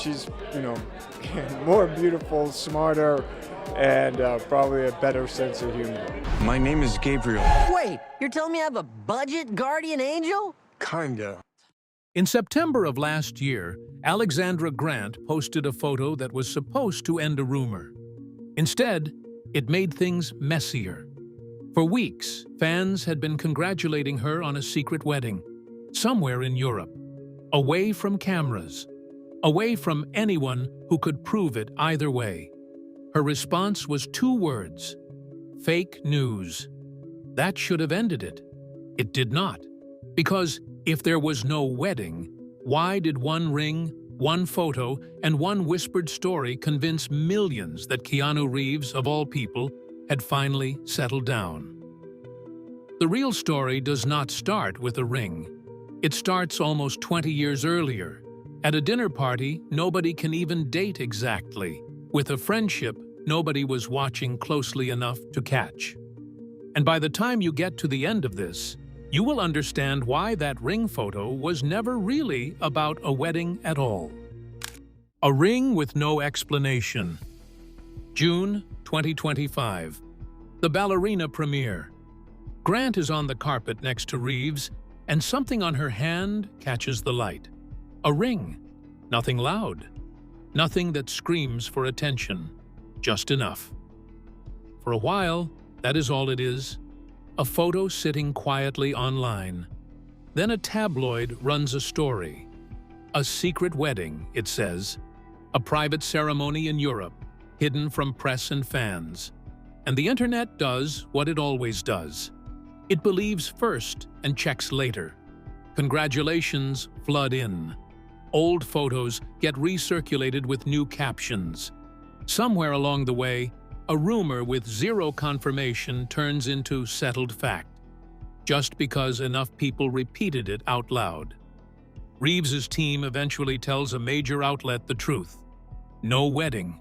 she's, more beautiful, smarter, and probably a better sense of humor. My name is Gabriel. Wait, you're telling me I have a budget guardian angel? Kinda. In September of last year, Alexandra Grant posted a photo that was supposed to end a rumor. Instead, it made things messier. For weeks, fans had been congratulating her on a secret wedding, somewhere in Europe, away from cameras, away from anyone who could prove it either way. Her response was 2 words: fake news. That should have ended it. It did not. Because if there was no wedding, why did one ring, one photo, and one whispered story convince millions that Keanu Reeves, of all people, had finally settled down? The real story does not start with a ring. It starts almost 20 years earlier. At a dinner party, nobody can even date exactly. With a friendship, nobody was watching closely enough to catch. And by the time you get to the end of this, you will understand why that ring photo was never really about a wedding at all. A ring with no explanation. June 2025. The ballerina premiere. Grant is on the carpet next to Reeves, and something on her hand catches the light. A ring. Nothing loud. Nothing that screams for attention. Just enough. For a while, that is all it is. A photo sitting quietly online. Then a tabloid runs a story. A secret wedding, it says. A private ceremony in Europe, hidden from press and fans. And the internet does what it always does. It believes first and checks later. Congratulations flood in. Old photos get recirculated with new captions. Somewhere along the way, a rumor with zero confirmation turns into settled fact, just because enough people repeated it out loud. Reeves's team eventually tells a major outlet the truth. No wedding.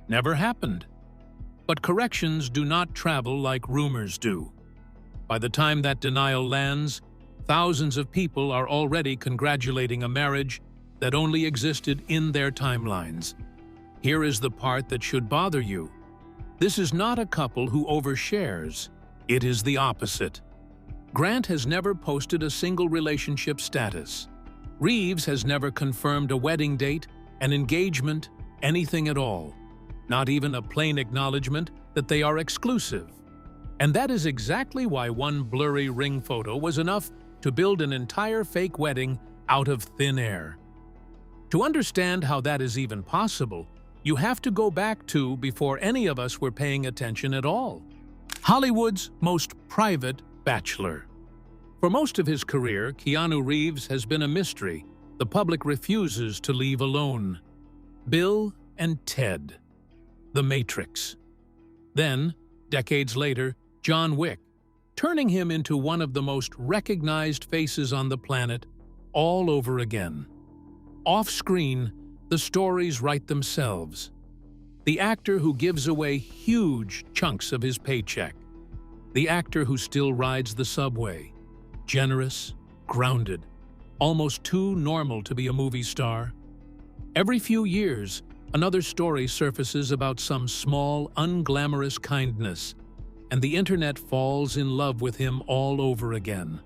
Never happened. But corrections do not travel like rumors do. By the time that denial lands, thousands of people are already congratulating a marriage that only existed in their timelines. Here is the part that should bother you. This is not a couple who overshares. It is the opposite. Grant has never posted a single relationship status. Reeves has never confirmed a wedding date, an engagement, anything at all. Not even a plain acknowledgement that they are exclusive. And that is exactly why one blurry ring photo was enough to build an entire fake wedding out of thin air. To understand how that is even possible, you have to go back to before any of us were paying attention at all. Hollywood's most private bachelor. For most of his career, Keanu Reeves has been a mystery the public refuses to leave alone. Bill and Ted. The Matrix. Then, decades later, John Wick, turning him into one of the most recognized faces on the planet all over again. Off-screen, the stories write themselves. The actor who gives away huge chunks of his paycheck. The actor who still rides the subway. Generous, grounded, almost too normal to be a movie star. Every few years, another story surfaces about some small, unglamorous kindness, and the internet falls in love with him all over again.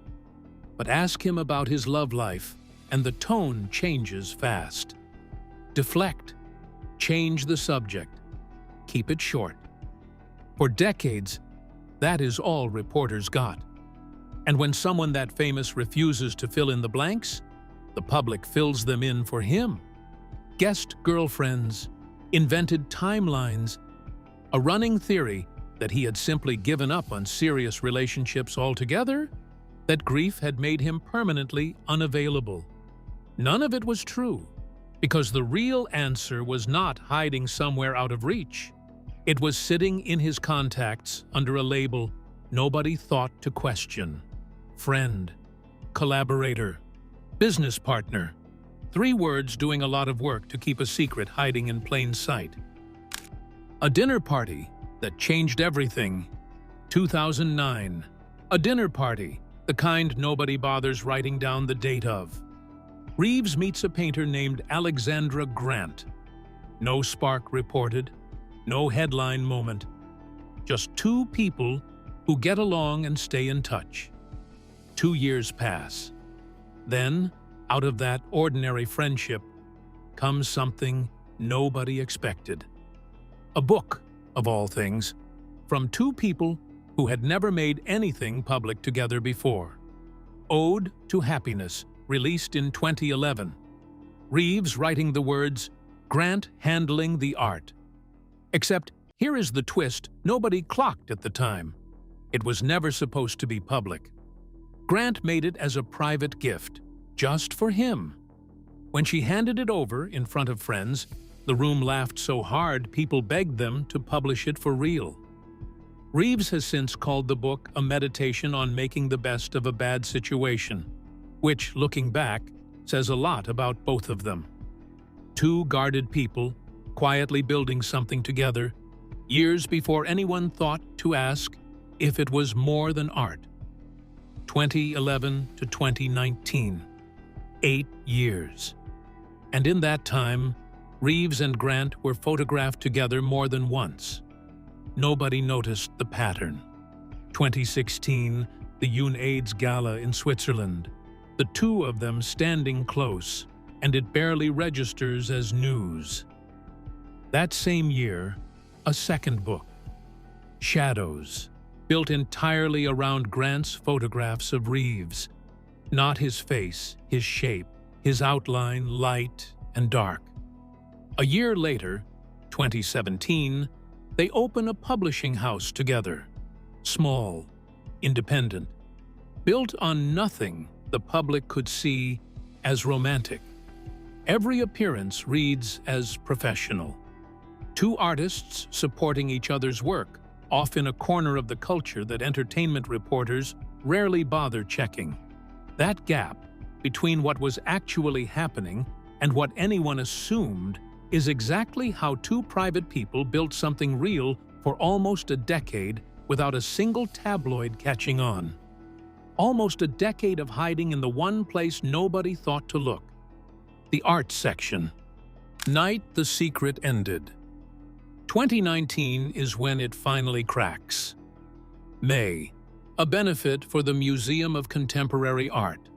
But ask him about his love life, and the tone changes fast. Deflect. Change the subject. Keep it short. For decades, that is all reporters got. And when someone that famous refuses to fill in the blanks, the public fills them in for him. Guest girlfriends, invented timelines, a running theory that he had simply given up on serious relationships altogether, that grief had made him permanently unavailable. None of it was true, because the real answer was not hiding somewhere out of reach. It was sitting in his contacts under a label nobody thought to question. Friend, collaborator, business partner. 3 words doing a lot of work to keep a secret hiding in plain sight. A dinner party that changed everything. 2009. A dinner party, the kind nobody bothers writing down the date of. Reeves meets a painter named Alexandra Grant. No spark reported, no headline moment. Just two people who get along and stay in touch. 2 years pass. Then, out of that ordinary friendship, comes something nobody expected. A book, of all things, from two people who had never made anything public together before. Ode to Happiness, released in 2011. Reeves writing the words, Grant handling the art. Except, here is the twist nobody clocked at the time. It was never supposed to be public. Grant made it as a private gift, just for him. When she handed it over in front of friends, the room laughed so hard people begged them to publish it for real. Reeves has since called the book a meditation on making the best of a bad situation, which, looking back, says a lot about both of them. Two guarded people, quietly building something together, years before anyone thought to ask if it was more than art. 2011 to 2019. 8 years. And in that time, Reeves and Grant were photographed together more than once. Nobody noticed the pattern. 2016, the UNAIDS Gala in Switzerland. The two of them standing close, and it barely registers as news. That same year, a second book, Shadows, built entirely around Grant's photographs of Reeves. Not his face, his shape, his outline, light and dark. A year later, 2017, they open a publishing house together. Small, independent, built on nothing the public could see as romantic. Every appearance reads as professional. Two artists supporting each other's work, off in a corner of the culture that entertainment reporters rarely bother checking. That gap between what was actually happening and what anyone assumed is exactly how two private people built something real for almost a decade without a single tabloid catching on. Almost a decade of hiding in the one place nobody thought to look, the art section. Night the secret ended. 2019 is when it finally cracks. May, a benefit for the Museum of Contemporary Art.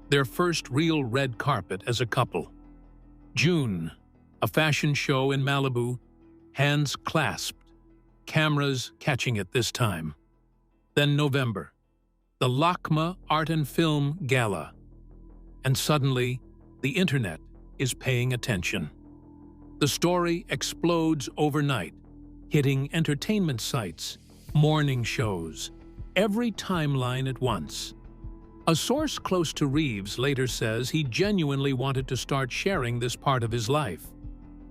Their first real red carpet as a couple. June, a fashion show in Malibu, hands clasped, cameras catching it this time. Then November, the LACMA Art and Film Gala. And suddenly, the internet is paying attention. The story explodes overnight, hitting entertainment sites, morning shows, every timeline at once. A source close to Reeves later says he genuinely wanted to start sharing this part of his life,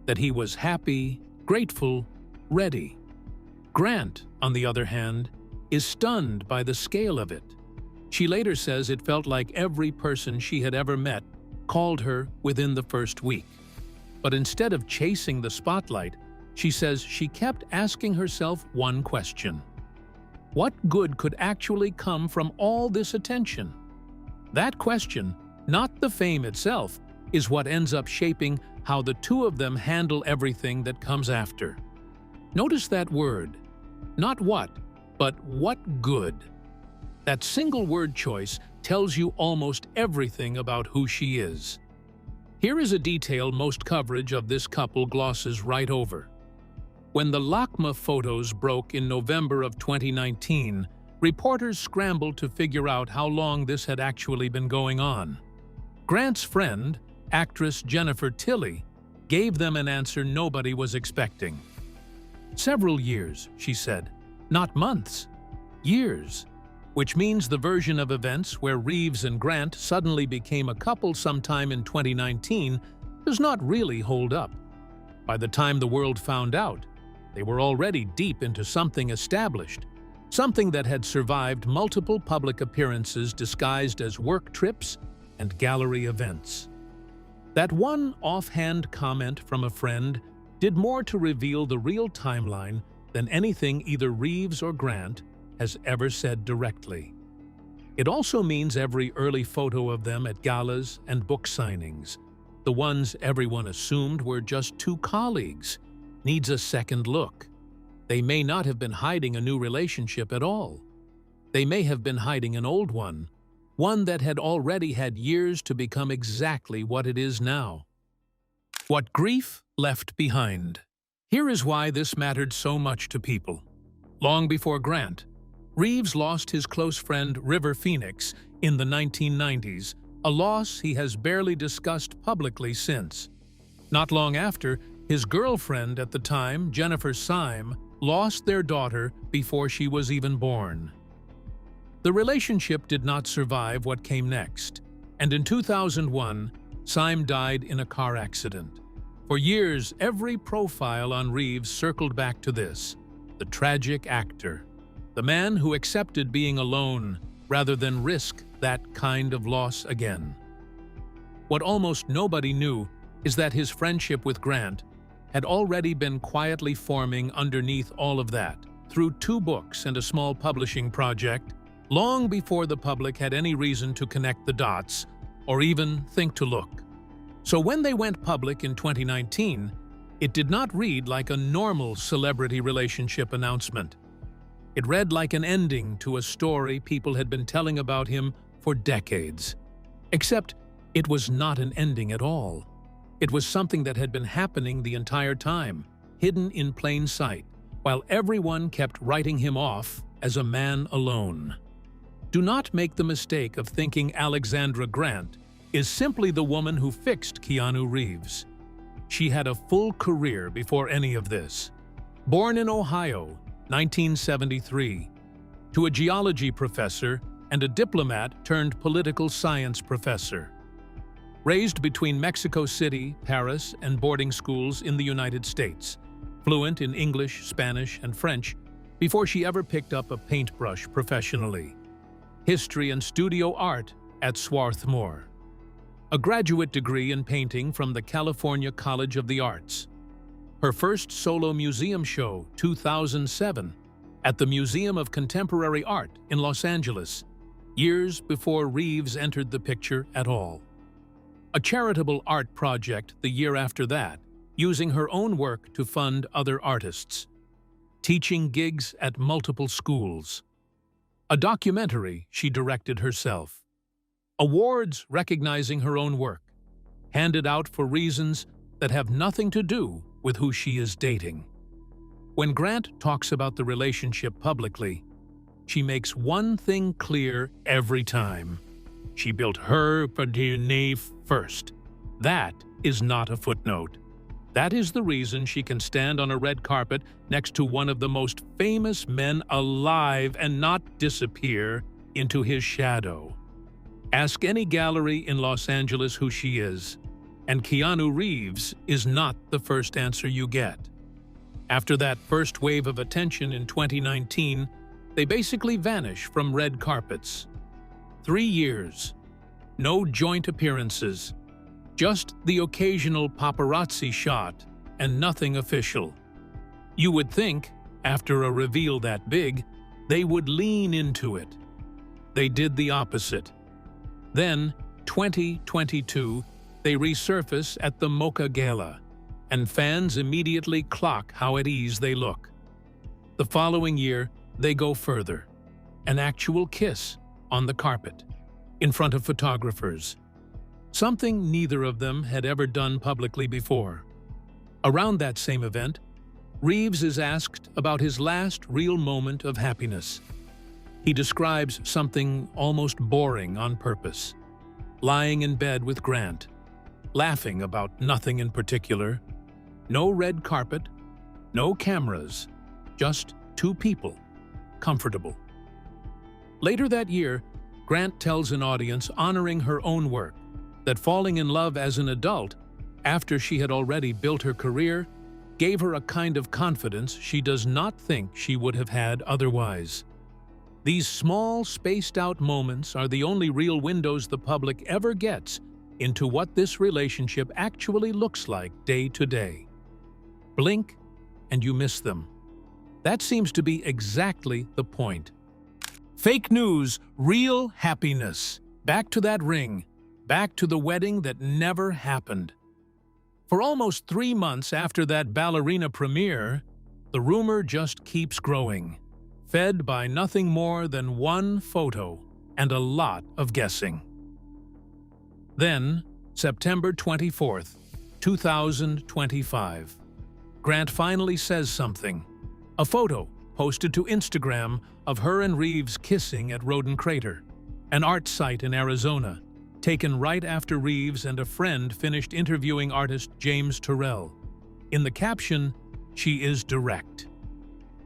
that he was happy, grateful, ready. Grant, on the other hand, is stunned by the scale of it. She later says it felt like every person she had ever met called her within the first week. But instead of chasing the spotlight, she says she kept asking herself one question. What good could actually come from all this attention? That question, not the fame itself, is what ends up shaping how the two of them handle everything that comes after. Notice that word. Not what, but what good. That single word choice tells you almost everything about who she is. Here is a detail most coverage of this couple glosses right over. When the LACMA photos broke in November of 2019, reporters scrambled to figure out how long this had actually been going on. Grant's friend, actress Jennifer Tilly, gave them an answer nobody was expecting. Several years, she said, not months, years. Which means the version of events where Reeves and Grant suddenly became a couple sometime in 2019 does not really hold up. By the time the world found out, they were already deep into something established, something that had survived multiple public appearances disguised as work trips and gallery events. That one offhand comment from a friend did more to reveal the real timeline than anything either Reeves or Grant has ever said directly. It also means every early photo of them at galas and book signings, the ones everyone assumed were just two colleagues, needs a second look. They may not have been hiding a new relationship at all. They may have been hiding an old one that had already had years to become exactly what it is now. What grief left behind. Here is why this mattered so much to people. Long before Grant, Reeves lost his close friend River Phoenix in the 1990s, a loss he has barely discussed publicly since. Not long after, his girlfriend at the time, Jennifer Syme, lost their daughter before she was even born. The relationship did not survive what came next, and in 2001, Syme died in a car accident. For years, every profile on Reeves circled back to this: the tragic actor, the man who accepted being alone rather than risk that kind of loss again. What almost nobody knew is that his friendship with Grant had already been quietly forming underneath all of that, through 2 books and a small publishing project, long before the public had any reason to connect the dots or even think to look. So when they went public in 2019, it did not read like a normal celebrity relationship announcement. It read like an ending to a story people had been telling about him for decades. Except it was not an ending at all. It was something that had been happening the entire time, hidden in plain sight, while everyone kept writing him off as a man alone. Do not make the mistake of thinking Alexandra Grant is simply the woman who fixed Keanu Reeves. She had a full career before any of this. Born in Ohio, 1973, to a geology professor and a diplomat turned political science professor. Raised between Mexico City, Paris, and boarding schools in the United States, fluent in English, Spanish, and French before she ever picked up a paintbrush professionally. History and studio art at Swarthmore. A graduate degree in painting from the California College of the Arts. Her first solo museum show, 2007, at the Museum of Contemporary Art in Los Angeles, years before Reeves entered the picture at all. A charitable art project the year after that, using her own work to fund other artists. Teaching gigs at multiple schools. A documentary she directed herself. Awards recognizing her own work, handed out for reasons that have nothing to do with who she is dating. When Grant talks about the relationship publicly, she makes one thing clear every time. She built her family first. That is not a footnote. That is the reason she can stand on a red carpet next to one of the most famous men alive and not disappear into his shadow. Ask any gallery in Los Angeles who she is, and Keanu Reeves is not the first answer you get. After that first wave of attention in 2019, they basically vanish from red carpets. 3 years. No joint appearances. Just the occasional paparazzi shot and nothing official. You would think, after a reveal that big, they would lean into it. They did the opposite. Then, 2022, they resurface at the Mocha Gala, and fans immediately clock how at ease they look. The following year, they go further. An actual kiss on the carpet, in front of photographers. Something neither of them had ever done publicly before. Around that same event, Reeves is asked about his last real moment of happiness. He describes something almost boring on purpose. Lying in bed with Grant, laughing about nothing in particular. No red carpet, no cameras, just 2 people, comfortable. Later that year, Grant tells an audience honoring her own work that falling in love as an adult, after she had already built her career, gave her a kind of confidence she does not think she would have had otherwise. These small, spaced-out moments are the only real windows the public ever gets into what this relationship actually looks like day to day. Blink, and you miss them. That seems to be exactly the point. Fake news, real happiness. Back to that ring. Back to the wedding that never happened. For almost 3 months after that ballerina premiere, the rumor just keeps growing, fed by nothing more than one photo and a lot of guessing. Then, September 24th, 2025, Grant finally says something. A photo posted to Instagram of her and Reeves kissing at Rodin Crater, an art site in Arizona, taken right after Reeves and a friend finished interviewing artist James Turrell. In the caption, she is direct.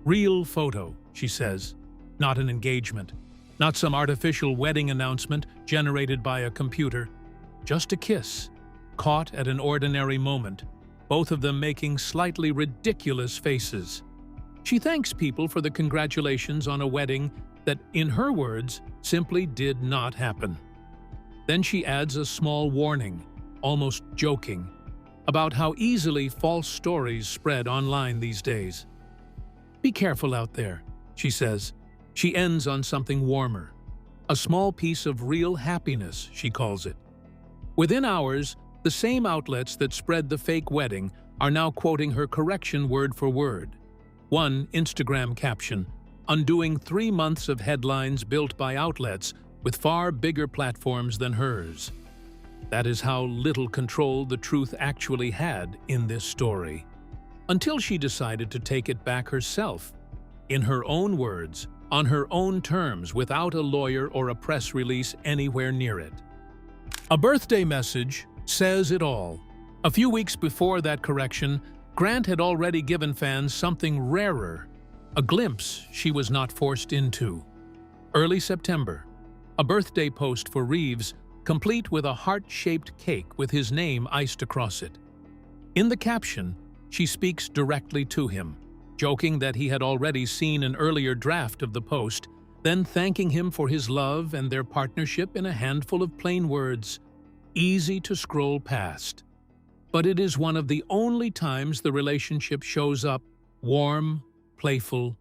Real photo, she says, not an engagement, not some artificial wedding announcement generated by a computer, just a kiss, caught at an ordinary moment, both of them making slightly ridiculous faces. She thanks people for the congratulations on a wedding that, in her words, simply did not happen. Then she adds a small warning, almost joking, about how easily false stories spread online these days. Be careful out there, she says. She ends on something warmer. A small piece of real happiness, she calls it. Within hours, the same outlets that spread the fake wedding are now quoting her correction word for word. One Instagram caption, undoing 3 months of headlines built by outlets with far bigger platforms than hers. That is how little control the truth actually had in this story. Until she decided to take it back herself, in her own words, on her own terms, without a lawyer or a press release anywhere near it. A birthday message says it all. A few weeks before that correction, Grant had already given fans something rarer, a glimpse she was not forced into. Early September, a birthday post for Reeves, complete with a heart-shaped cake with his name iced across it. In the caption, she speaks directly to him, joking that he had already seen an earlier draft of the post, then thanking him for his love and their partnership in a handful of plain words, easy to scroll past. But it is one of the only times the relationship shows up warm, playful,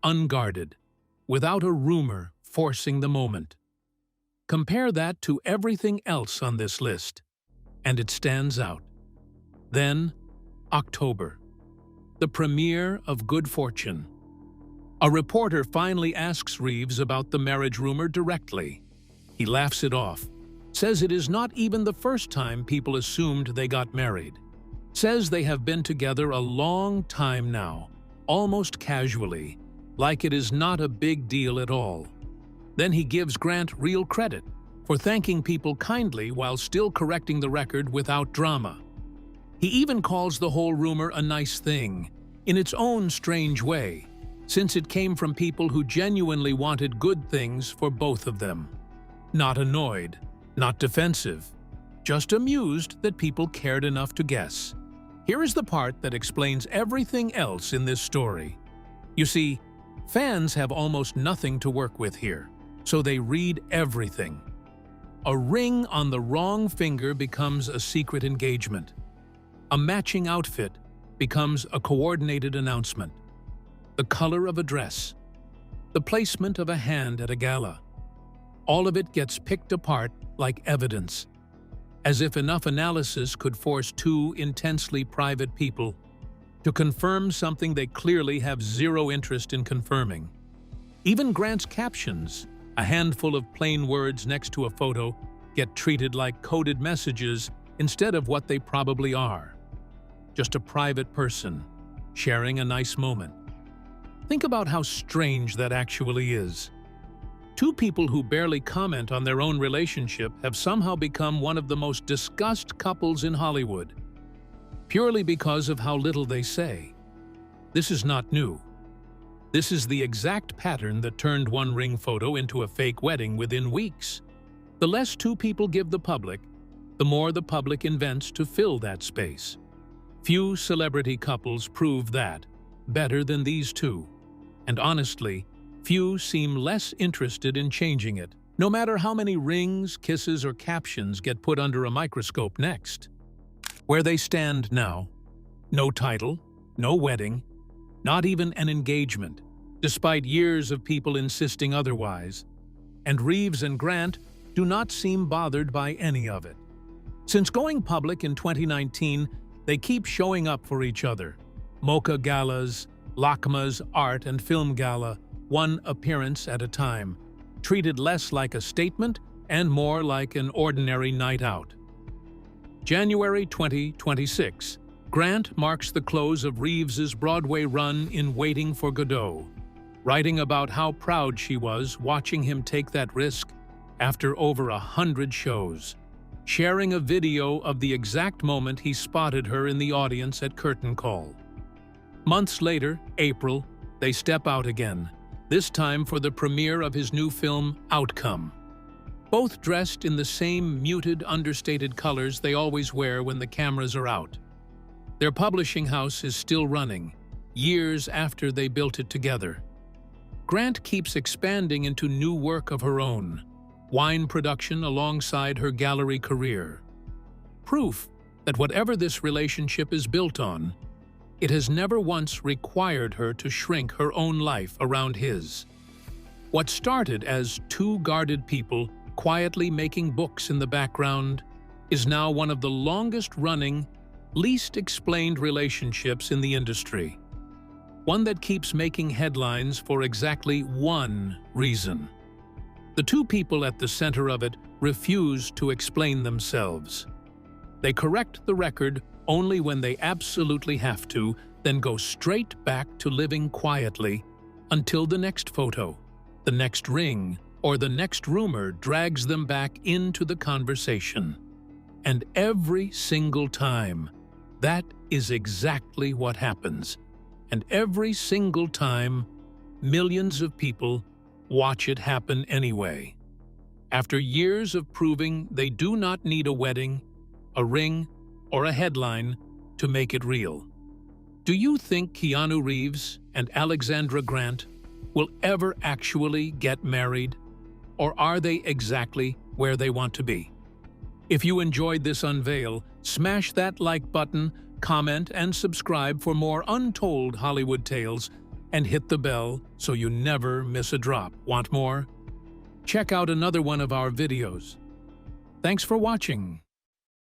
unguarded, without a rumor forcing the moment. Compare that to everything else on this list, and it stands out. Then, October, the premiere of Good Fortune. A reporter finally asks Reeves about the marriage rumor directly. He laughs it off, says it is not even the first time people assumed they got married, says they have been together a long time now, almost casually, like it is not a big deal at all. Then he gives Grant real credit for thanking people kindly while still correcting the record without drama. He even calls the whole rumor a nice thing, in its own strange way, since it came from people who genuinely wanted good things for both of them. Not annoyed, not defensive, just amused that people cared enough to guess. Here is the part that explains everything else in this story. You see, fans have almost nothing to work with here, so they read everything. A ring on the wrong finger becomes a secret engagement. A matching outfit becomes a coordinated announcement. The color of a dress, the placement of a hand at a gala, all of it gets picked apart like evidence, as if enough analysis could force two intensely private people to confirm something they clearly have zero interest in confirming. Even Grant's captions, a handful of plain words next to a photo, get treated like coded messages instead of what they probably are. Just a private person, sharing a nice moment. Think about how strange that actually is. Two people who barely comment on their own relationship have somehow become one of the most discussed couples in Hollywood, purely because of how little they say. This is not new. This is the exact pattern that turned one ring photo into a fake wedding within weeks. The less two people give the public, the more the public invents to fill that space. Few celebrity couples prove that better than these two, and honestly, few seem less interested in changing it, no matter how many rings, kisses, or captions get put under a microscope next. Where they stand now, no title, no wedding, not even an engagement, despite years of people insisting otherwise, and Reeves and Grant do not seem bothered by any of it. Since going public in 2019, they keep showing up for each other. Mocha galas, LACMA's art and film gala, one appearance at a time, treated less like a statement and more like an ordinary night out. January 2026, Grant marks the close of Reeves's Broadway run in Waiting for Godot, writing about how proud she was watching him take that risk after over 100 shows, sharing a video of the exact moment he spotted her in the audience at curtain call. Months later, April, they step out again, this time for the premiere of his new film, Outcome. Both dressed in the same muted, understated colors they always wear when the cameras are out. Their publishing house is still running, years after they built it together. Grant keeps expanding into new work of her own, wine production alongside her gallery career. Proof that whatever this relationship is built on, it has never once required her to shrink her own life around his. What started as two guarded people quietly making books in the background is now one of the longest-running, least explained relationships in the industry. One that keeps making headlines for exactly one reason. The two people at the center of it refuse to explain themselves. They correct the record only when they absolutely have to, then go straight back to living quietly until the next photo, the next ring, or the next rumor drags them back into the conversation. And every single time, that is exactly what happens. And every single time, millions of people watch it happen anyway. After years of proving they do not need a wedding, a ring, or a headline to make it real. Do you think Keanu Reeves and Alexandra Grant will ever actually get married? Or are they exactly where they want to be? If you enjoyed this unveil, smash that like button, comment, and subscribe for more untold Hollywood tales, and hit the bell so you never miss a drop. Want more? Check out another one of our videos. Thanks for watching.